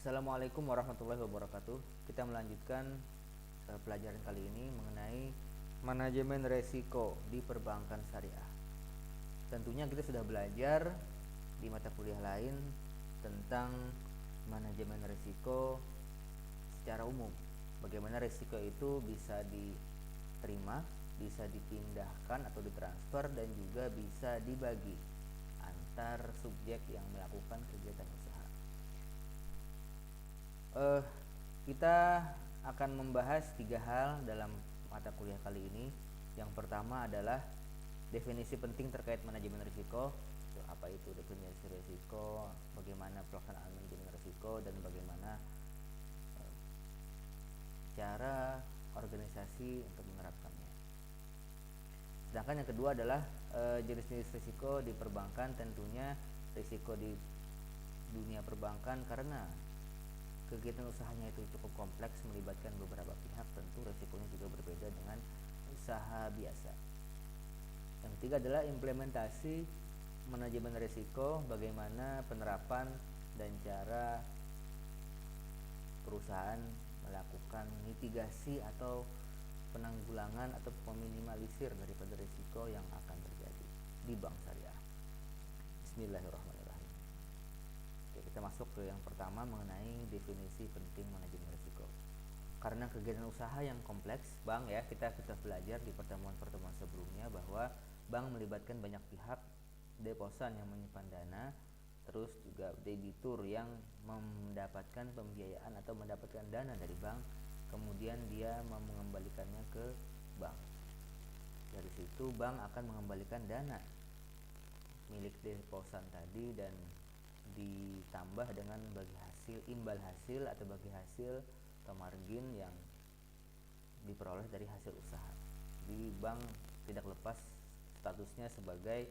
Assalamualaikum warahmatullahi wabarakatuh. Kita melanjutkan pelajaran kali ini mengenai manajemen resiko di perbankan syariah. Tentunya kita sudah belajar di mata kuliah lain tentang manajemen resiko secara umum. Bagaimana resiko itu bisa diterima, bisa dipindahkan atau ditransfer, dan juga bisa dibagi antar subjek yang melakukan kegiatan usaha. Kita akan membahas 3 hal dalam mata kuliah kali ini. Yang pertama adalah definisi penting terkait manajemen risiko. Apa itu definisi risiko, bagaimana pelaksanaan manajemen risiko, dan bagaimana cara organisasi untuk menerapkannya. Sedangkan yang kedua adalah jenis-jenis risiko di perbankan. Tentunya risiko di dunia perbankan karena kegiatan usahanya itu cukup kompleks, melibatkan beberapa pihak, tentu resikonya juga berbeda dengan usaha biasa. Yang ketiga adalah implementasi manajemen risiko, bagaimana penerapan dan cara perusahaan melakukan mitigasi atau penanggulangan atau meminimalisir daripada risiko yang akan terjadi di bank syariah. Bismillahirrahmanirrahim. Oke, kita masuk ke yang pertama mengenai definisi penting manajemen risiko. Karena kegiatan usaha yang kompleks, bank ya, kita belajar di pertemuan-pertemuan sebelumnya bahwa bank melibatkan banyak pihak, deposan yang menyimpan dana, terus juga debitur yang mendapatkan pembiayaan atau mendapatkan dana dari bank, kemudian dia mengembalikannya ke bank. Dari situ bank akan mengembalikan dana milik deposan tadi dan ditambah dengan bagi hasil, imbal hasil atau bagi hasil atau margin yang diperoleh dari hasil usaha. Di bank tidak lepas statusnya sebagai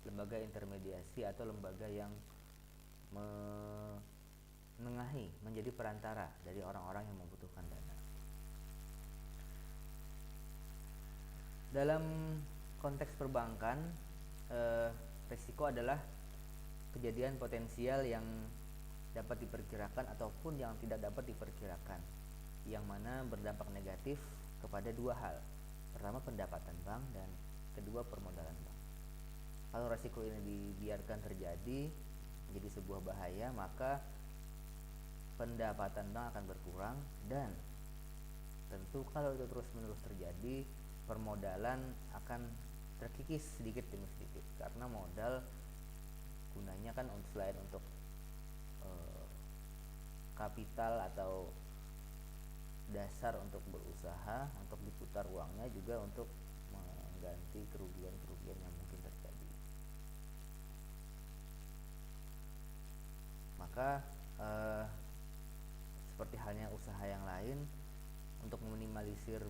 lembaga intermediasi atau lembaga yang menengahi, menjadi perantara dari orang-orang yang membutuhkan dana. Dalam konteks perbankan, risiko adalah kejadian potensial yang dapat diperkirakan ataupun yang tidak dapat diperkirakan, yang mana berdampak negatif kepada dua hal. Pertama, pendapatan bank, dan kedua, permodalan bank. Kalau risiko ini dibiarkan terjadi menjadi sebuah bahaya, maka pendapatan bank akan berkurang, dan tentu kalau itu terus-menerus terjadi, permodalan akan terkikis sedikit demi sedikit, karena modal gunanya kan selain untuk kapital atau dasar untuk berusaha, untuk diputar uangnya, juga untuk mengganti kerugian-kerugian yang mungkin terjadi. Maka seperti halnya usaha yang lain, untuk meminimalisir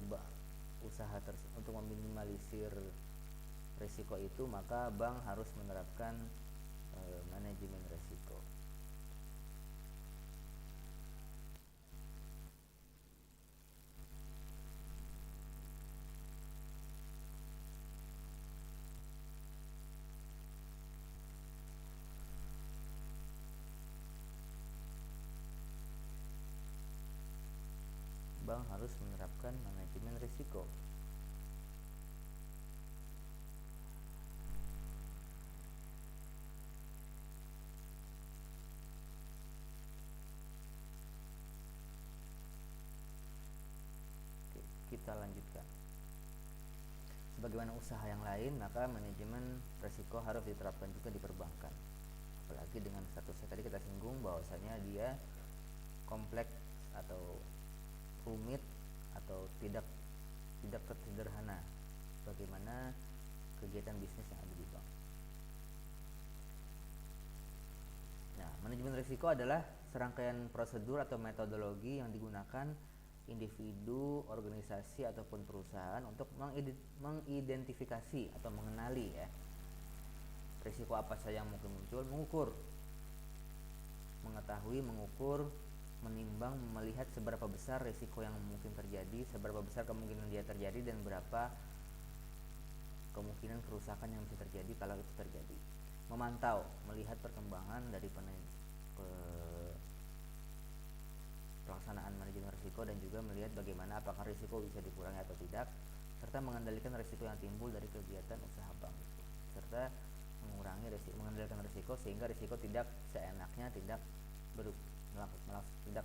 untuk meminimalisir risiko itu, maka bank harus menerapkan manajemen risiko. Bank harus menerapkan manajemen risiko. Oke, kita lanjutkan. Sebagaimana usaha yang lain, maka manajemen risiko harus diterapkan juga di perbankan. Apalagi dengan statusnya tadi kita singgung bahwasanya dia kompleks atau rumit atau tidak sederhana bagaimana kegiatan bisnis yang ada di bank. Nah, manajemen risiko adalah serangkaian prosedur atau metodologi yang digunakan individu, organisasi ataupun perusahaan untuk mengidentifikasi atau mengenali ya risiko apa saja yang mungkin muncul, mengukur, menimbang, melihat seberapa besar risiko yang mungkin terjadi, seberapa besar kemungkinan dia terjadi, dan berapa kemungkinan kerusakan yang bisa terjadi kalau itu terjadi. Memantau, melihat perkembangan dari risiko dan juga melihat bagaimana apakah risiko bisa dikurangi atau tidak, serta mengendalikan risiko yang timbul dari kegiatan usaha bank itu, serta mengendalikan risiko sehingga risiko tidak seenaknya tidak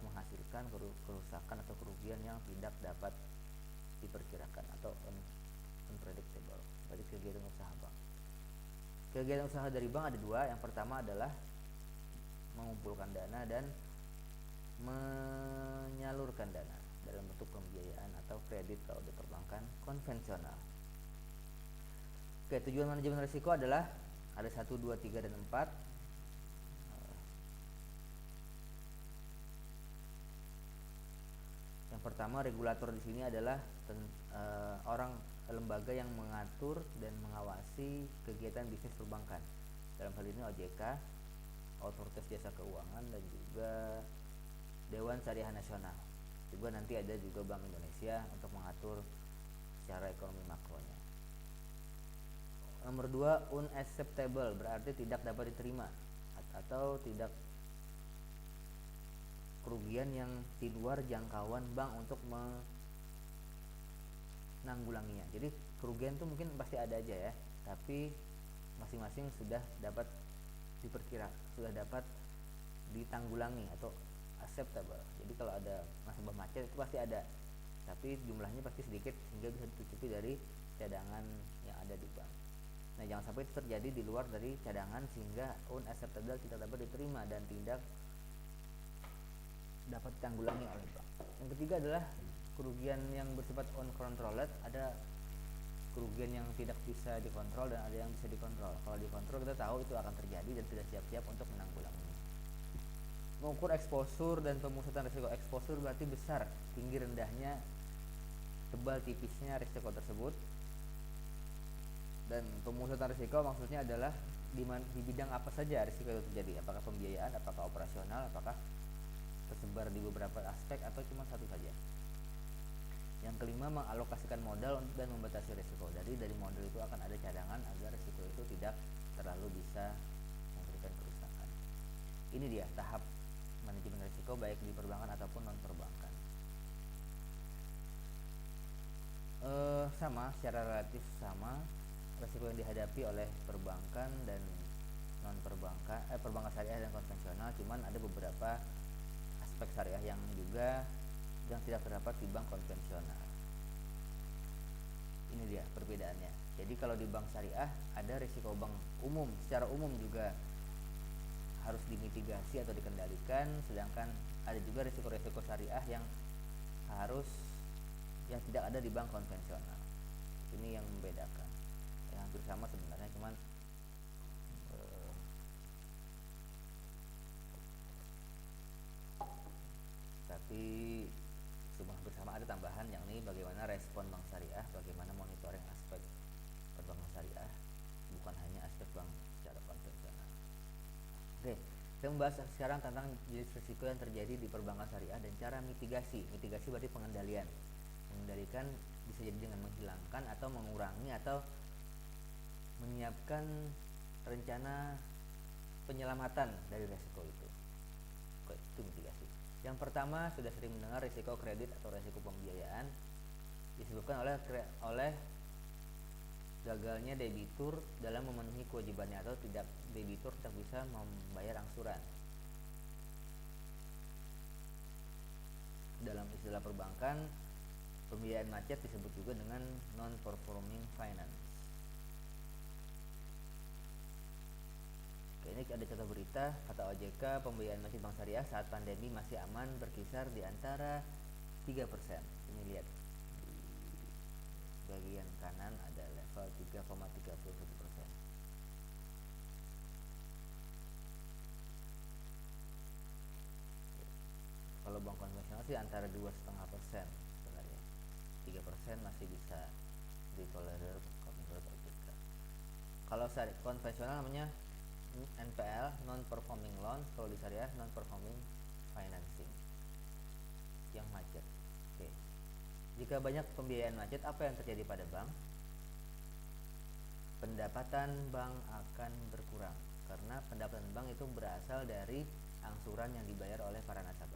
menghasilkan kerusakan atau kerugian yang tidak dapat diperkirakan atau unpredictable seperti kegiatan usaha bank. Kegiatan usaha dari bank ada dua. Yang pertama adalah mengumpulkan dana dan menyalurkan dana dalam bentuk pembiayaan atau kredit kalau di perbankan konvensional. Oke, tujuan manajemen risiko adalah ada 1, 2, 3, dan 4. Yang pertama, regulator di sini adalah lembaga yang mengatur dan mengawasi kegiatan bisnis perbankan. Dalam hal ini OJK, Otoritas Jasa Keuangan, dan juga Dewan Syariah Nasional. Juga nanti ada juga Bank Indonesia untuk mengatur secara ekonomi makronya. Nomor 2, unacceptable, berarti tidak dapat diterima atau tidak kerugian yang di luar jangkauan bank untuk menanggulanginya. Jadi kerugian itu mungkin pasti ada aja ya, tapi masing-masing sudah dapat sudah dapat ditanggulangi atau acceptable. Jadi kalau ada nasabah macet itu pasti ada, tapi jumlahnya pasti sedikit sehingga bisa ditutupi dari cadangan yang ada di bank. Nah, jangan sampai itu terjadi di luar dari cadangan sehingga unacceptable tidak dapat diterima dan tidak dapat ditanggulangi oleh bank. Yang ketiga adalah kerugian yang bersifat uncontrolled. Ada kerugian yang tidak bisa dikontrol dan ada yang bisa dikontrol. Kalau dikontrol kita tahu itu akan terjadi dan tidak siap-siap untuk menanggulanginya. Mengukur exposure dan pemusatan risiko. Exposure berarti besar, tinggi, rendahnya, tebal, tipisnya risiko tersebut. Dan pemusatan risiko maksudnya adalah di bidang apa saja risiko itu terjadi. Apakah pembiayaan, apakah operasional, apakah tersebar di beberapa aspek atau cuma satu saja. Yang kelima, mengalokasikan modal dan membatasi risiko. Dari modal itu akan ada cadangan agar risiko itu tidak terlalu bisa memberikan kerusakan. Ini dia tahap manajemen risiko baik di perbankan ataupun non perbankan. Secara relatif sama risiko yang dihadapi oleh perbankan dan non perbankan, perbankan syariah dan konvensional, cuman ada beberapa aspek syariah yang juga yang tidak terdapat di bank konvensional. Ini dia perbedaannya. Jadi kalau di bank syariah ada risiko bank umum, secara umum juga harus dimitigasi atau dikendalikan, sedangkan ada juga risiko-risiko syariah yang tidak ada di bank konvensional. Ini yang membedakan. Ya, hampir sama sebenarnya, cuman tapi semua bersama ada tambahan, yakni bagaimana respon bank syariah, bagaimana monitoring aspek perbankan syariah, bukan hanya aspek bank secara konvensional. Oke, kita membahas sekarang tentang jenis risiko yang terjadi di perbankan syariah dan cara mitigasi. Mitigasi berarti pengendalian. Mengendalikan bisa jadi dengan menghilangkan atau mengurangi atau menyiapkan rencana penyelamatan dari risiko itu. Oke, itu mitigasi. Yang pertama, sudah sering mendengar risiko kredit atau risiko pembiayaan, disebabkan oleh gagalnya debitur dalam memenuhi kewajibannya atau debitur tidak bisa membayar angsuran. Dalam istilah perbankan, pembiayaan macet disebut juga dengan non-performing finance. Oke, ini ada contoh berita, kata OJK, pembiayaan macet bank syariah saat pandemi masih aman, berkisar di antara 3%. Ini lihat di bagian kanan ada level 3,31%. Kalau bank konvensional sih antara 2,5% sebenarnya. 3% masih bisa ditolerir menurut OJK. Kalau konvensional namanya NPL, non-performing loan. Kalau di syariah non-performing financing yang macet. Oke. Jika banyak pembiayaan macet, apa yang terjadi pada bank? Pendapatan bank akan berkurang karena pendapatan bank itu berasal dari angsuran yang dibayar oleh para nasabah.